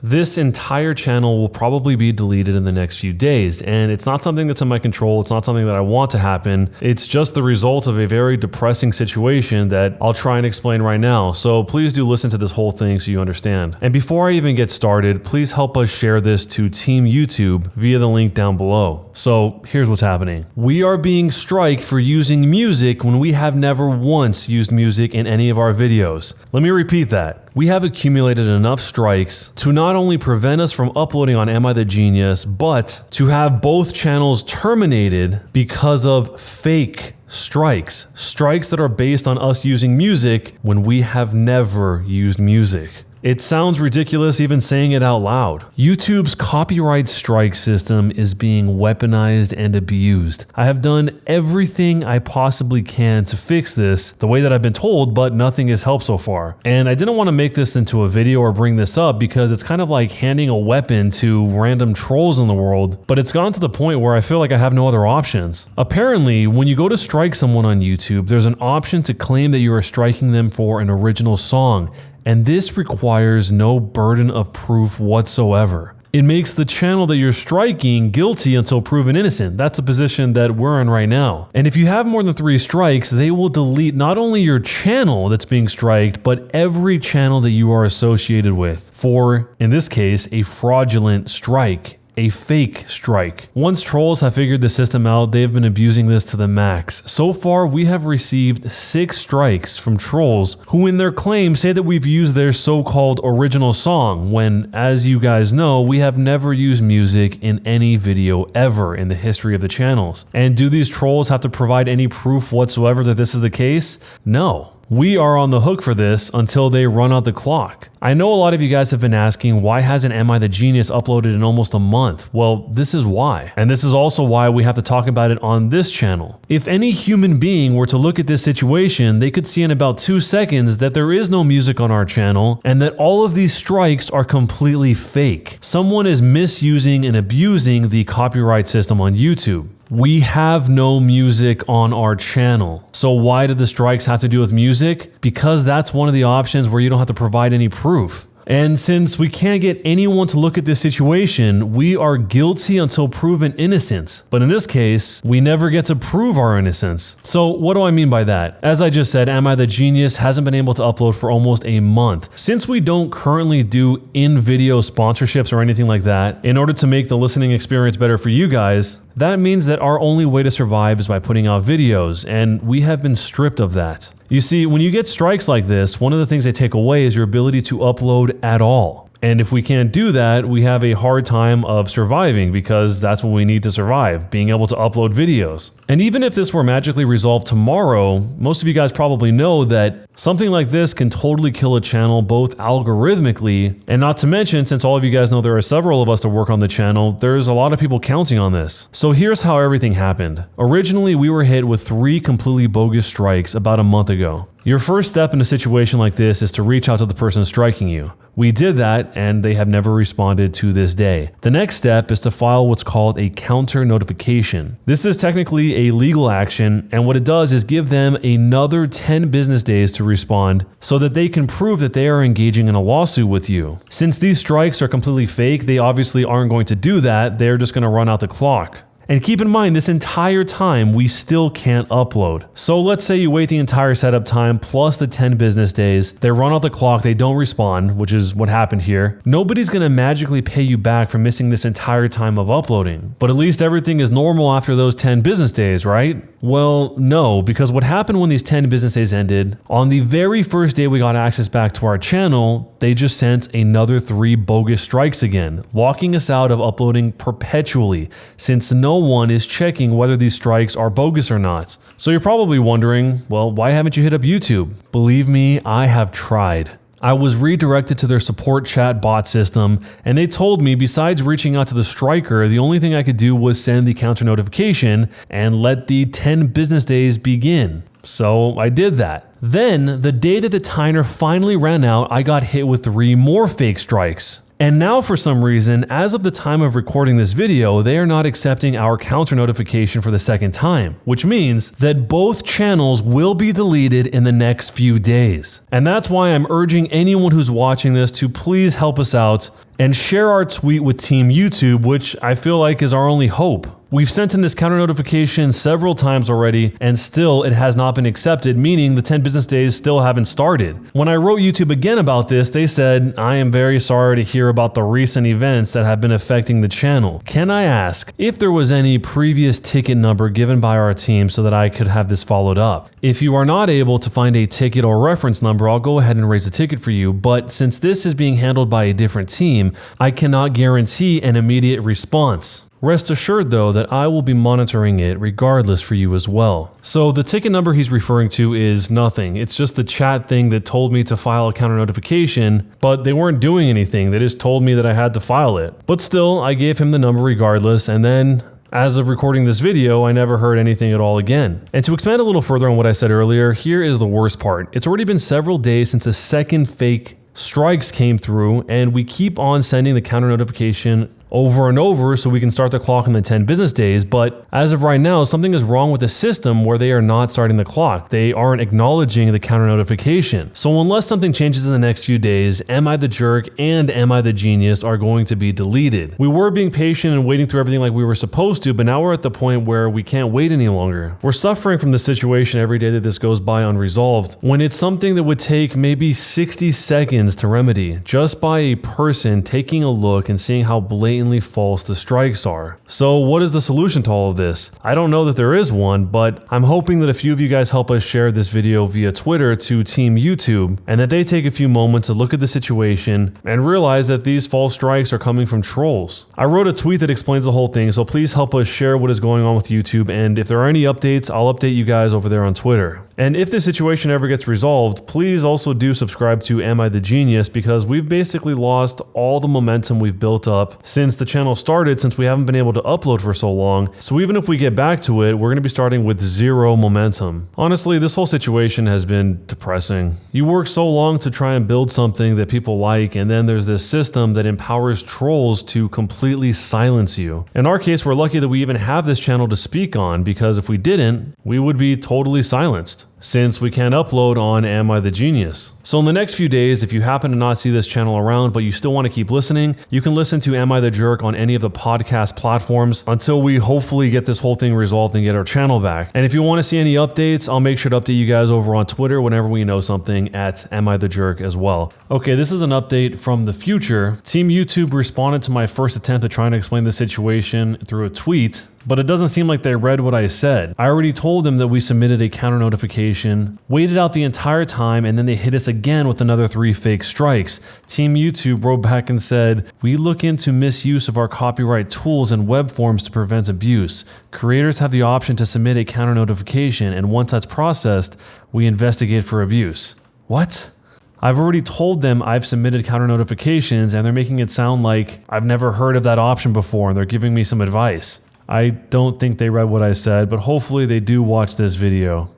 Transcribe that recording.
This entire channel will probably be deleted in the next few days, and it's not something that's in my control. It's not something that I want to happen. It's just the result of a very depressing situation that I'll try and explain right now. So please do listen to this whole thing so you understand. And before I even get started, please help us share this to Team YouTube via the link down below. So here's what's happening. We are being striked for using music when we have never once used music in any of our videos. Let me repeat that. We have accumulated enough strikes to not only prevent us from uploading on AmITheA, but to have both channels terminated because of fake strikes. Strikes that are based on us using music when we have never used music. It sounds ridiculous even saying it out loud. YouTube's copyright strike system is being weaponized and abused. I have done everything I possibly can to fix this the way that I've been told, but nothing has helped so far. And I didn't want to make this into a video or bring this up because it's kind of like handing a weapon to random trolls in the world, but it's gotten to the point where I feel like I have no other options. Apparently, when you go to strike someone on YouTube, there's an option to claim that you are striking them for an original song. And this requires no burden of proof whatsoever. It makes the channel that you're striking guilty until proven innocent. That's the position that we're in right now. And if you have more than 3 strikes, they will delete not only your channel that's being striked, but every channel that you are associated with for, in this case, a fraudulent strike. A fake strike. Once trolls have figured the system out, they've been abusing this to the max. So far, we have received 6 strikes from trolls who in their claim say that we've used their so-called original song when, as you guys know, we have never used music in any video ever in the history of the channels. And do these trolls have to provide any proof whatsoever that this is the case? No. We are on the hook for this until they run out the clock. I know a lot of you guys have been asking, why hasn't AmITheA uploaded in almost a month? Well, this is why. And this is also why we have to talk about it on this channel. If any human being were to look at this situation, they could see in about 2 seconds that there is no music on our channel and that all of these strikes are completely fake. Someone is misusing and abusing the copyright system on YouTube. We have no music on our channel. So why did the strikes have to do with music? Because that's one of the options where you don't have to provide any proof. And since we can't get anyone to look at this situation, we are guilty until proven innocent. But in this case, we never get to prove our innocence. So what do I mean by that? As I just said, AmITheA hasn't been able to upload for almost a month. Since we don't currently do in-video sponsorships or anything like that, in order to make the listening experience better for you guys, that means that our only way to survive is by putting out videos, and we have been stripped of that. You see, when you get strikes like this, one of the things they take away is your ability to upload at all. And if we can't do that, we have a hard time of surviving because that's what we need to survive, being able to upload videos. And even if this were magically resolved tomorrow, most of you guys probably know that something like this can totally kill a channel both algorithmically, and not to mention, since all of you guys know there are several of us that work on the channel, there's a lot of people counting on this. So here's how everything happened. Originally, we were hit with 3 completely bogus strikes about a month ago. Your first step in a situation like this is to reach out to the person striking you. We did that, and they have never responded to this day. The next step is to file what's called a counter notification. This is technically a legal action, and what it does is give them another 10 business days to respond so that they can prove that they are engaging in a lawsuit with you. Since these strikes are completely fake, they obviously aren't going to do that. They're just going to run out the clock. And keep in mind, this entire time, we still can't upload. So let's say you wait the entire setup time plus the 10 business days, they run out the clock, they don't respond, which is what happened here. Nobody's gonna magically pay you back for missing this entire time of uploading. But at least everything is normal after those 10 business days, right? Well, no, because what happened when these 10 business days ended, on the very first day we got access back to our channel, they just sent another 3 bogus strikes again, locking us out of uploading perpetually, since no one is checking whether these strikes are bogus or not. So you're probably wondering, well, why haven't you hit up YouTube? Believe me, I have tried. I was redirected to their support chat bot system, and they told me besides reaching out to the striker, the only thing I could do was send the counter notification and let the 10 business days begin. So I did that. Then, the day that the timer finally ran out, I got hit with 3 more fake strikes. And now for some reason, as of the time of recording this video, they are not accepting our counter notification for the second time, which means that both channels will be deleted in the next few days. And that's why I'm urging anyone who's watching this to please help us out and share our tweet with Team YouTube, which I feel like is our only hope. We've sent in this counter notification several times already, and still it has not been accepted, meaning the 10 business days still haven't started. When I wrote YouTube again about this, they said, "I am very sorry to hear about the recent events that have been affecting the channel. Can I ask if there was any previous ticket number given by our team so that I could have this followed up? If you are not able to find a ticket or reference number, I'll go ahead and raise a ticket for you, but since this is being handled by a different team, I cannot guarantee an immediate response. Rest assured though that I will be monitoring it regardless for you as well." So the ticket number he's referring to is nothing. It's just the chat thing that told me to file a counter notification, but they weren't doing anything. They just told me that I had to file it. But still, I gave him the number regardless, and then as of recording this video, I never heard anything at all again. And to expand a little further on what I said earlier, here is the worst part. It's already been several days since the second fake strikes came through, and we keep on sending the counter notification over and over so we can start the clock in the 10 business days, but as of right now, something is wrong with the system where they are not starting the clock. They aren't acknowledging the counter notification. So unless something changes in the next few days, Am I the Jerk and Am I the Genius are going to be deleted. We were being patient and waiting through everything like we were supposed to, but now we're at the point where we can't wait any longer. We're suffering from the situation every day that this goes by unresolved, when it's something that would take maybe 60 seconds to remedy, just by a person taking a look and seeing how blatantly false the strikes are. So what is the solution to all of this? I don't know that there is one, but I'm hoping that a few of you guys help us share this video via Twitter to Team YouTube, and that they take a few moments to look at the situation and realize that these false strikes are coming from trolls. I wrote a tweet that explains the whole thing, so please help us share what is going on with YouTube, and if there are any updates, I'll update you guys over there on Twitter. And if this situation ever gets resolved, please also do subscribe to Am I the Genius, because we've basically lost all the momentum we've built up since the channel started, since we haven't been able to upload for so long. So even if we get back to it, we're going to be starting with zero momentum. Honestly, this whole situation has been depressing. You work so long to try and build something that people like, and then there's this system that empowers trolls to completely silence you. In our case, we're lucky that we even have this channel to speak on, because if we didn't, we would be totally silenced, since we can't upload on Am I the Genius. So in the next few days, if you happen to not see this channel around, but you still want to keep listening, you can listen to Am I the Jerk on any of the podcast platforms until we hopefully get this whole thing resolved and get our channel back. And if you want to see any updates, I'll make sure to update you guys over on Twitter whenever we know something at Am I the Jerk as well. Okay, this is an update from the future. Team YouTube responded to my first attempt at trying to explain the situation through a tweet, but it doesn't seem like they read what I said. I already told them that we submitted a counter notification, waited out the entire time, and then they hit us again with another 3 fake strikes. Team YouTube wrote back and said, "We look into misuse of our copyright tools and web forms to prevent abuse. Creators have the option to submit a counter notification, and once that's processed, we investigate for abuse." What? I've already told them I've submitted counter notifications, and they're making it sound like I've never heard of that option before, and they're giving me some advice. I don't think they read what I said, but hopefully they do watch this video.